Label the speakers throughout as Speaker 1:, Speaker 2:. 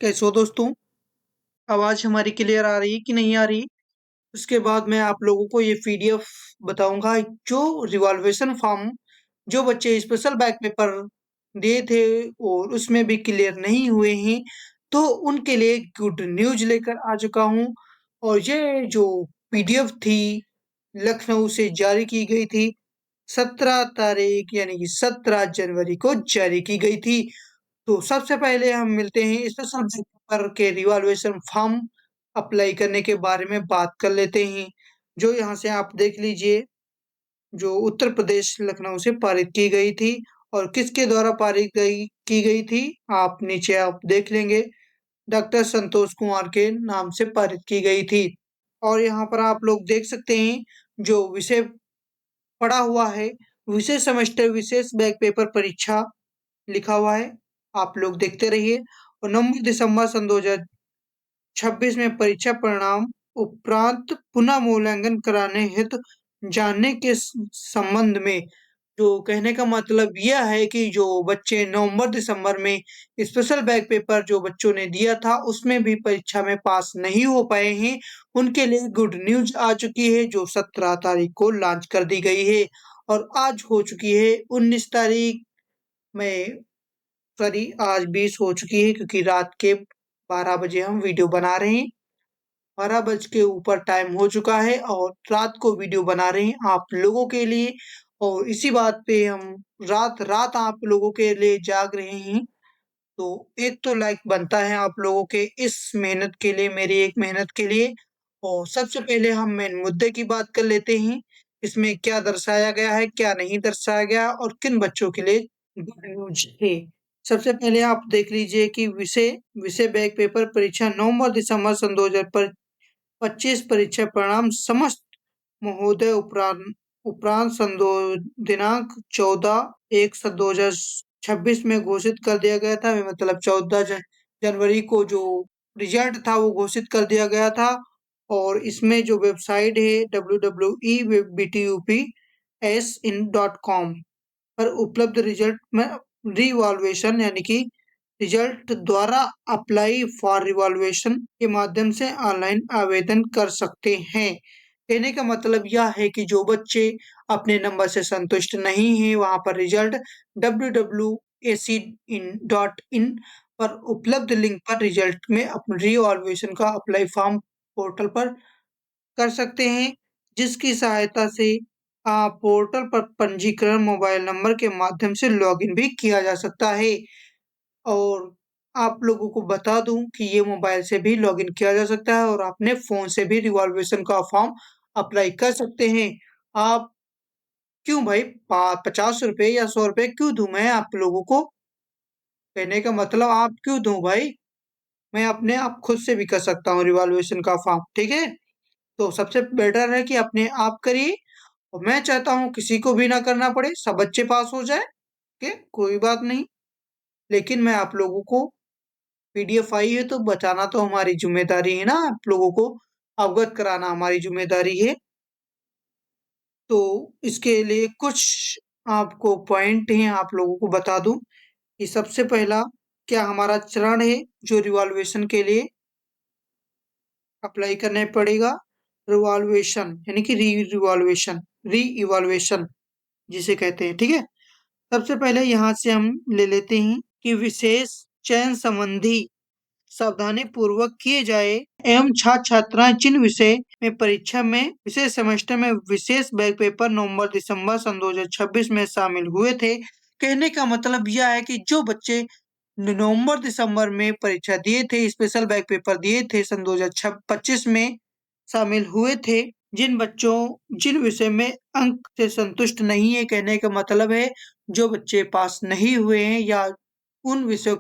Speaker 1: कैसे हो दोस्तों? आवाज़ हमारी क्लियर आ रही है कि नहीं आ रही? उसके बाद मैं आप लोगों को ये पीडीएफ बताऊँगा जो रिवॉल्यूशन फॉर्म जो बच्चे स्पेशल बैक पेपर दिए थे और उसमें भी क्लियर नहीं हुए हैं, तो उनके लिए गुड न्यूज़ लेकर आ चुका हूँ। और ये जो पीडीएफ थी, लखनऊ से जारी की गई थी, 17 तारीख यानी कि 17 जनवरी को जारी की गई थी। तो सबसे पहले हम मिलते हैं स्पेशल पेपर के रिवॉल्यूशन फॉर्म अप्लाई करने के बारे में बात कर लेते हैं। जो यहाँ से आप देख लीजिए, जो उत्तर प्रदेश लखनऊ से पारित की गई थी और किसके द्वारा पारित की गई थी, आप नीचे आप देख लेंगे, डॉक्टर संतोष कुमार के नाम से पारित की गई थी। और यहाँ पर आप लोग देख सकते हैं, जो विषय पड़ा हुआ है, विशेष सेमेस्टर विशेष बैक पेपर परीक्षा लिखा हुआ है, आप लोग देखते रहिए। और नवंबर दिसंबर सन 2026 में परीक्षा परिणाम उपरांत पुनः मूल्यांकन कराने हेतु जानने के संबंध में, जो कहने का मतलब यह है कि जो बच्चे नवंबर दिसंबर में स्पेशल बैक पेपर जो बच्चों ने दिया था उसमें भी परीक्षा में पास नहीं हो पाए हैं, उनके लिए गुड न्यूज आ चुकी है, जो 17 तारीख को लॉन्च कर दी गई है। और आज हो चुकी है 19 तारीख में, सॉरी आज 20 हो चुकी है, क्योंकि रात के 12 बजे हम वीडियो बना रहे हैं। 12 बज के ऊपर टाइम हो चुका है और रात को वीडियो बना रहे हैं आप लोगों के लिए। और इसी बात पे हम रात रात आप लोगों के लिए जाग रहे हैं। तो एक तो लाइक बनता है आप लोगों के इस मेहनत के लिए, मेरी एक मेहनत के लिए। और सबसे पहले हम मेन मुद्दे की बात कर लेते हैं, इसमें क्या दर्शाया गया है, क्या नहीं दर्शाया गया और किन बच्चों के लिए गुड न्यूज है। सबसे पहले आप देख लीजिए कि विषय विषय बैक पेपर परीक्षा नवंबर दिसंबर सन 2025 परीक्षा परिणाम समस्त महोदय उपरांत उपरांत सन दो दिनांक 14/1/2026 में घोषित कर दिया गया था, मतलब 14 जनवरी को जो रिजल्ट था वो घोषित कर दिया गया था। और इसमें जो वेबसाइट है www.btups.in.com पर उपलब्ध रिजल्ट में रिवॉल्यूशन यानी कि रिजल्ट द्वारा अप्लाई फॉर रिवॉल्यूशन के माध्यम से ऑनलाइन आवेदन कर सकते हैं। कहने का मतलब यह है कि जो बच्चे अपने नंबर से संतुष्ट नहीं हैं, वहां पर रिजल्ट www.ac.in पर उपलब्ध लिंक पर रिजल्ट में अपने रिवॉल्यूशन का अप्लाई फॉर्म पोर्टल पर कर सकते हैं, जिसकी सहायता से पोर्टल पर पंजीकरण मोबाइल नंबर के माध्यम से लॉगिन भी किया जा सकता है। और आप लोगों को बता दूं कि ये मोबाइल से भी लॉगिन किया जा सकता है और अपने फ़ोन से भी रिवॉल्यूशन का फॉर्म अप्लाई कर सकते हैं। आप क्यों भाई 50 रुपए या 100 रुपए क्यों दूं मैं आप लोगों को? कहने का मतलब आप क्यों दूं भाई? मैं अपने आप खुद से भी कर सकता हूँ रिवॉल्यूशन का फॉर्म, ठीक है? तो सबसे बेटर है कि अपने आप करिए। और मैं चाहता हूँ किसी को भी ना करना पड़े, सब बच्चे पास हो जाए, के कोई बात नहीं। लेकिन मैं आप लोगों को पीडीएफ आई है तो बताना तो हमारी जिम्मेदारी है ना, आप लोगों को अवगत कराना हमारी जिम्मेदारी है। तो इसके लिए कुछ आपको पॉइंट हैं, आप लोगों को बता दूं कि सबसे पहला क्या हमारा चरण है जो रिवॉल्यूशन के लिए अप्लाई करने पड़ेगा, रिवॉल्यूशन यानी कि री इवॉल्यूशन जिसे कहते हैं, ठीक है। सबसे पहले यहाँ से हम ले लेते हैं कि विशेष चयन संबंधी सावधानी पूर्वक किए जाए एवं छात्र छात्राएं जिन विषय में परीक्षा में विशेष सेमेस्टर में विशेष बैक पेपर नवंबर दिसंबर सन 2026 में शामिल हुए थे। कहने का मतलब यह है कि जो बच्चे नवंबर दिसंबर में परीक्षा दिए थे, स्पेशल बैक पेपर दिए थे, सन 2025 में शामिल हुए थे, जिन विषय में अंक से संतुष्ट नहीं है, कहने का मतलब है जो बच्चे पास नहीं हुए हैं, या उन विषयों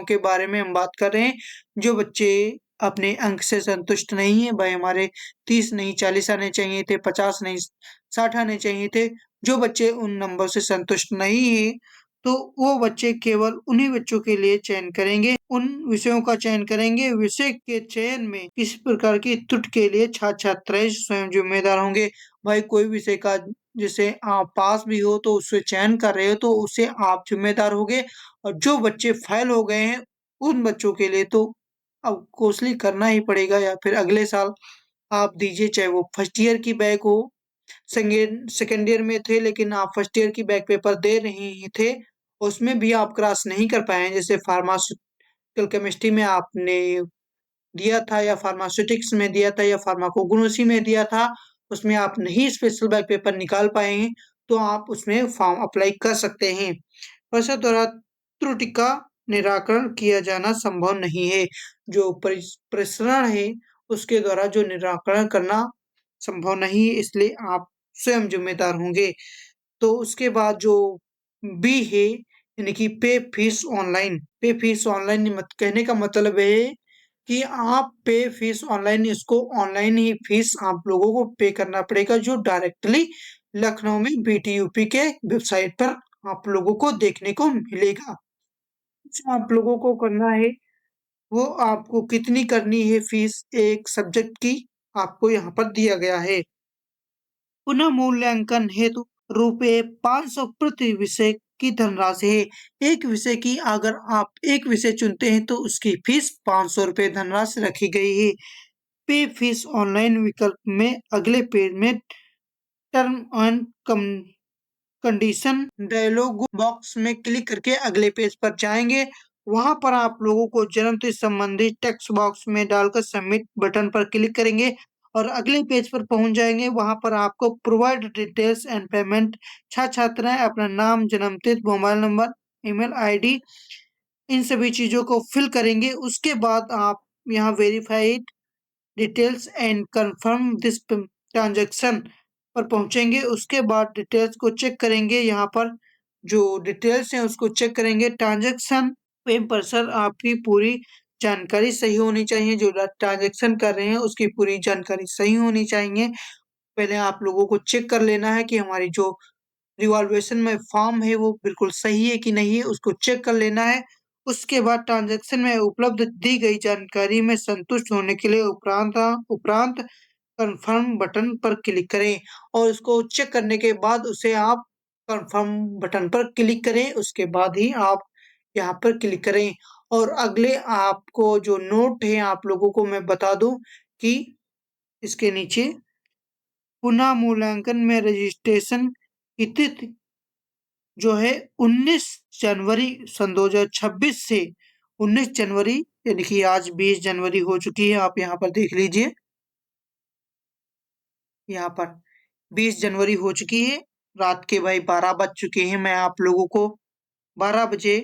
Speaker 1: के बारे में हम बात कर रहे हैं जो बच्चे अपने अंक से संतुष्ट नहीं है। भाई हमारे 30 नहीं 40 आने चाहिए थे, 50 नहीं 60 आने चाहिए थे। जो बच्चे उन नंबर से संतुष्ट नहीं है, तो वो बच्चे केवल उन्हीं बच्चों के लिए चयन करेंगे, उन विषयों का चयन करेंगे। विषय के चयन में किसी प्रकार की त्रुटि के लिए छात्र छात्राएं स्वयं जिम्मेदार होंगे। भाई कोई विषय का जैसे आप पास भी हो तो उससे चयन कर रहे हो तो उससे आप जिम्मेदार होगे। और जो बच्चे फेल हो गए हैं उन बच्चों के लिए तो अब कॉस्टली करना ही पड़ेगा या फिर अगले साल आप दीजिए, चाहे वो फर्स्ट ईयर की बैग हो, सेकेंड ईयर में थे लेकिन आप फर्स्ट ईयर की बैक पेपर दे रहे ही थे, उसमें भी आप क्रॉस नहीं कर पाए हैं। जैसे फार्मास्यूटिकल केमिस्ट्री में आपने दिया था या फार्मास्यूटिक्स में दिया था या फार्माकोग्नोसी में दिया था, उसमें आप नहीं स्पेशल बैक पेपर निकाल पाए हैं, तो आप उसमें फॉर्म अप्लाई कर सकते हैं। वर्षों द्वारा त्रुटि का निराकरण किया जाना संभव नहीं है। जो प्रसरण है, उसके द्वारा जो निराकरण करना संभव नहीं है, इसलिए आप स्वयं जिम्मेदार होंगे। तो उसके बाद जो बी है, यानी कि पे फीस ऑनलाइन। पे फीस ऑनलाइन मत कहने का मतलब है कि आप पे फीस ऑनलाइन, इसको ऑनलाइन ही फीस आप लोगों को पे करना पड़ेगा, जो डायरेक्टली लखनऊ में बीटीयूपी के वेबसाइट पर आप लोगों को देखने को मिलेगा। जो आप लोगों को करना है, वो आपको कितनी करनी है फीस एक सब्जेक्ट की, आपको यहाँ पर दिया गया है। पुनः मूल्यांकन हेतु रुपये 500 प्रति विषय की धनराशि है। एक विषय की अगर आप एक विषय चुनते हैं तो उसकी फीस 500 रुपये धनराशि रखी गई है। पे फीस ऑनलाइन विकल्प में अगले पेज में term and condition dialog box में क्लिक करके अगले पेज पर जाएंगे। वहां पर आप लोगों को जन्म तिथि संबंधित टेक्स्ट बॉक्स में डालकर सबमिट बटन पर क्लिक करेंगे और अगले पेज पर पहुंच जाएंगे। वहां पर आपको प्रोवाइड डिटेल्स एंड पेमेंट, छात्राएं अपना नाम, जन्म तिथि, मोबाइल नंबर, ईमेल आईडी, इन सभी चीजों को फिल करेंगे। उसके बाद आप यहाँ verified details and confirm this transaction पर पहुंचेंगे। उसके बाद डिटेल्स को चेक करेंगे। यहाँ पर जो डिटेल्स हैं उसको चेक करेंगे। ट्रांजैक्शन पेम पर सर आपकी पूरी जानकारी सही होनी चाहिए। जो ट्रांजैक्शन कर रहे हैं उसकी पूरी जानकारी सही होनी चाहिए। पहले आप लोगों को चेक कर लेना है कि हमारी जो रिवॉल्यूशन में फॉर्म है वो बिल्कुल सही है कि नहीं है, उसको चेक कर लेना है। उसके बाद ट्रांजैक्शन में उपलब्ध दी गई जानकारी में संतुष्ट होने के लिए उपरांत उपरांत कंफर्म बटन पर क्लिक करें और उसको चेक करने के बाद उसे आप कंफर्म बटन पर क्लिक करें। उसके बाद ही आप यहाँ पर क्लिक करें। और अगले आपको जो नोट है आप लोगों को मैं बता दूं कि इसके नीचे पुनः मूल्यांकन में रजिस्ट्रेशन की तिथि जो है 19 जनवरी सन 2026 से 19 जनवरी, यानी कि आज 20 जनवरी हो चुकी है। आप यहाँ पर देख लीजिए, यहाँ पर 20 जनवरी हो चुकी है। रात के भाई 12 बज चुके हैं। मैं आप लोगों को 12 बजे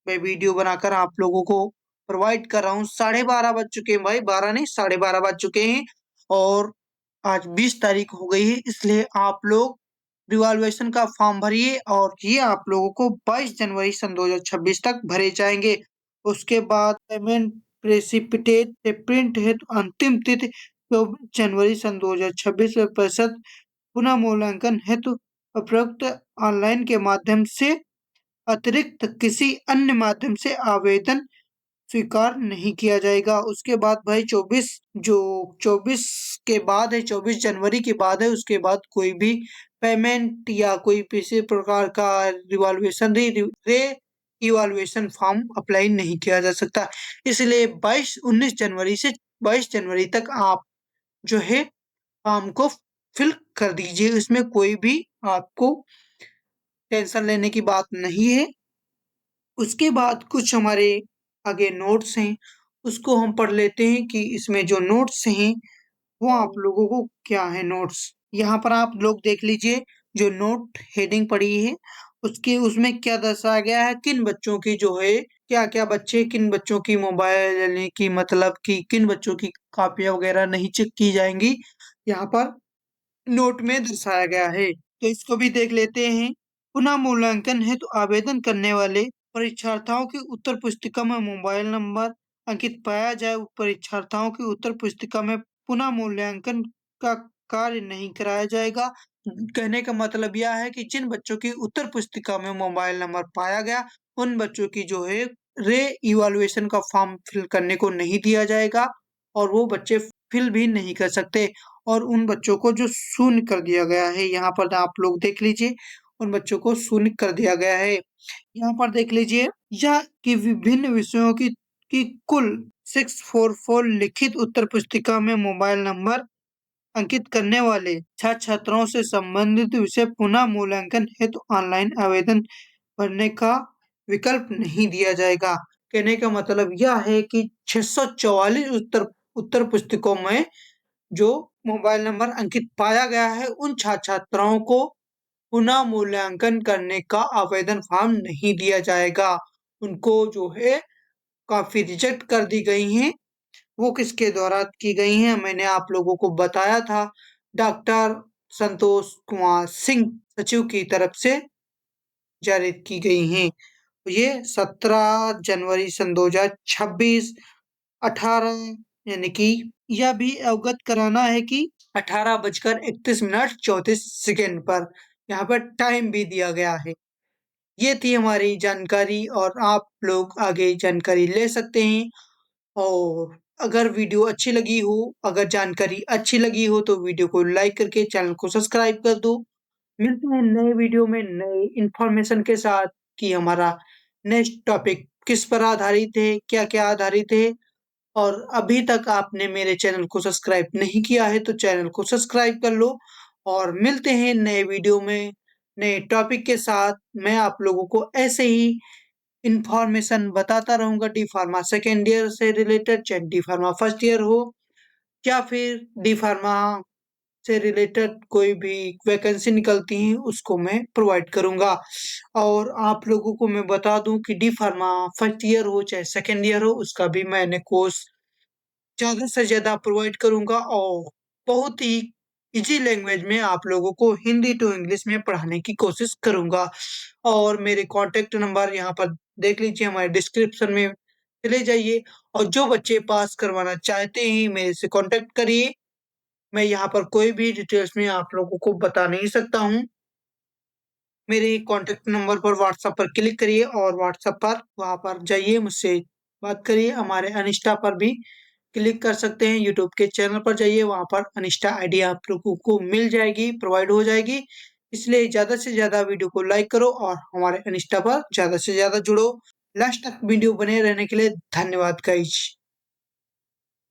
Speaker 1: मैं वीडियो बनाकर आप लोगों को प्रोवाइड कर रहा हूँ। 12:30 बज चुके हैं भाई, 12 नहीं 12:30 बज चुके हैं और आज 20 तारीख हो गई है। इसलिए आप लोग रिवॉल्यूशन का फॉर्म भरिए और ये आप लोगों को 22 जनवरी सन 2026 तक भरे जाएंगे। उसके बाद पेमेंट प्रेसिपिटेट से प्रिंट है तो अंतिम तिथि 24 जनवरी सन 2026 में प्रतिशत पुनः मूल्यांकन हेतु उपरोक्त ऑनलाइन के माध्यम से अतिरिक्त किसी अन्य माध्यम से आवेदन स्वीकार नहीं किया जाएगा। उसके बाद भाई 24 के बाद है, 24 जनवरी के बाद है, उसके बाद कोई भी पेमेंट या कोई किसी प्रकार का रिवॉल्यूशन रे इवॉल्यूशन फॉर्म अप्लाई नहीं किया जा सकता। इसलिए 19 जनवरी से 22 जनवरी तक आप जो है फॉर्म को फिल कर दीजिए। इसमें कोई भी आपको टेंशन लेने की बात नहीं है। उसके बाद कुछ हमारे आगे नोट्स हैं, उसको हम पढ़ लेते हैं कि इसमें जो नोट्स हैं वो आप लोगों को क्या है। नोट्स यहाँ पर आप लोग देख लीजिए, जो नोट हेडिंग पड़ी है उसके उसमें क्या दर्शाया गया है, किन बच्चों की जो है क्या क्या बच्चे किन बच्चों की मोबाइल, यानी कि मतलब कि किन बच्चों की कॉपियां वगैरह नहीं चेक की जाएंगी, यहाँ पर नोट में दर्शाया गया है। तो इसको भी देख लेते हैं। पुनः मूल्यांकन हेतु आवेदन करने वाले परीक्षार्थियों की उत्तर पुस्तिका में मोबाइल नंबर अंकित पाया जाए, परीक्षार्थियों की उत्तर पुस्तिका में पुनः मूल्यांकन का कार्य नहीं कराया जाएगा। कहने का मतलब यह है कि जिन बच्चों की उत्तर पुस्तिका में मोबाइल नंबर पाया गया, उन बच्चों की जो है रे इवैल्यूएशन का फॉर्म फिल करने को नहीं दिया जाएगा और वो बच्चे फिल भी नहीं कर सकते। और उन बच्चों को जो शून्य कर दिया गया है, यहाँ पर आप लोग देख लीजिए, उन बच्चों को शून्य कर दिया गया है। यहाँ पर देख लीजिए यह कि विभिन्न विषयों की कुल 644 लिखित उत्तर पुस्तिका में मोबाइल नंबर अंकित करने वाले छात्र छात्राओं से संबंधित विषय पुनः मूल्यांकन हेतु ऑनलाइन आवेदन भरने का विकल्प नहीं दिया जाएगा। कहने का मतलब यह है कि 644 उत्तर उत्तर पुस्तिकों में जो मोबाइल नंबर अंकित पाया गया है उन छात्र छात्राओं को पुनः मूल्यांकन करने का आवेदन फॉर्म नहीं दिया जाएगा। उनको जो है काफी रिजेक्ट कर दी गई हैं। वो किसके द्वारा की गई हैं मैंने आप लोगों को बताया था, डॉक्टर संतोष कुमार सिंह सचिव की तरफ से जारी की गई हैं। ये 17 जनवरी सन 2026 18 यानी कि यह भी अवगत कराना है कि 18:31 पर यहाँ पर टाइम भी दिया गया है। ये थी हमारी जानकारी और आप लोग आगे जानकारी ले सकते हैं। और अगर वीडियो अच्छी लगी हो, अगर जानकारी अच्छी लगी हो तो वीडियो को लाइक करके चैनल को सब्सक्राइब कर दो। मिलते हैं नए वीडियो में नए इंफॉर्मेशन के साथ कि हमारा नेक्स्ट टॉपिक किस पर आधारित है, क्या-क्या आधारित है। और अभी तक आपने मेरे चैनल को सब्सक्राइब नहीं किया है तो चैनल को सब्सक्राइब कर लो। और मिलते हैं नए वीडियो में नए टॉपिक के साथ। मैं आप लोगों को ऐसे ही इंफॉर्मेशन बताता रहूंगा डी फार्मा सेकेंड ईयर से रिलेटेड, चाहे डी फार्मा फर्स्ट ईयर हो या फिर डी फार्मा से रिलेटेड कोई भी वैकेंसी निकलती है उसको मैं प्रोवाइड करूंगा। और आप लोगों को मैं बता दूं कि डी फार्मा फर्स्ट ईयर हो चाहे सेकेंड ईयर हो उसका भी मैंने कोर्स ज़्यादा से ज़्यादा प्रोवाइड करूँगा और बहुत ही ईज़ी लैंग्वेज में आप लोगों को हिंदी टू इंग्लिश में पढ़ाने की कोशिश करूँगा। और मेरे कॉन्टैक्ट नंबर यहाँ पर देख लीजिए, हमारे डिस्क्रिप्शन में चले जाइए और जो बच्चे पास करवाना चाहते हैं मेरे से कॉन्टैक्ट करिए। मैं यहाँ पर कोई भी डिटेल्स में आप लोगों को बता नहीं सकता हूँ। मेरे कॉन्टैक्ट नंबर पर व्हाट्सएप पर क्लिक करिए और व्हाट्सएप पर वहाँ पर जाइए, मुझसे बात करिए। हमारे इंस्टा पर भी क्लिक कर सकते हैं, यूट्यूब के चैनल पर जाइए, वहाँ पर इंस्टा आईडी आप लोगों को मिल जाएगी, प्रोवाइड हो जाएगी। इसलिए ज़्यादा से ज़्यादा वीडियो को लाइक करो और हमारे इंस्टा पर ज़्यादा से ज़्यादा जुड़ो। लास्ट तक वीडियो बने रहने के लिए धन्यवाद गाइस।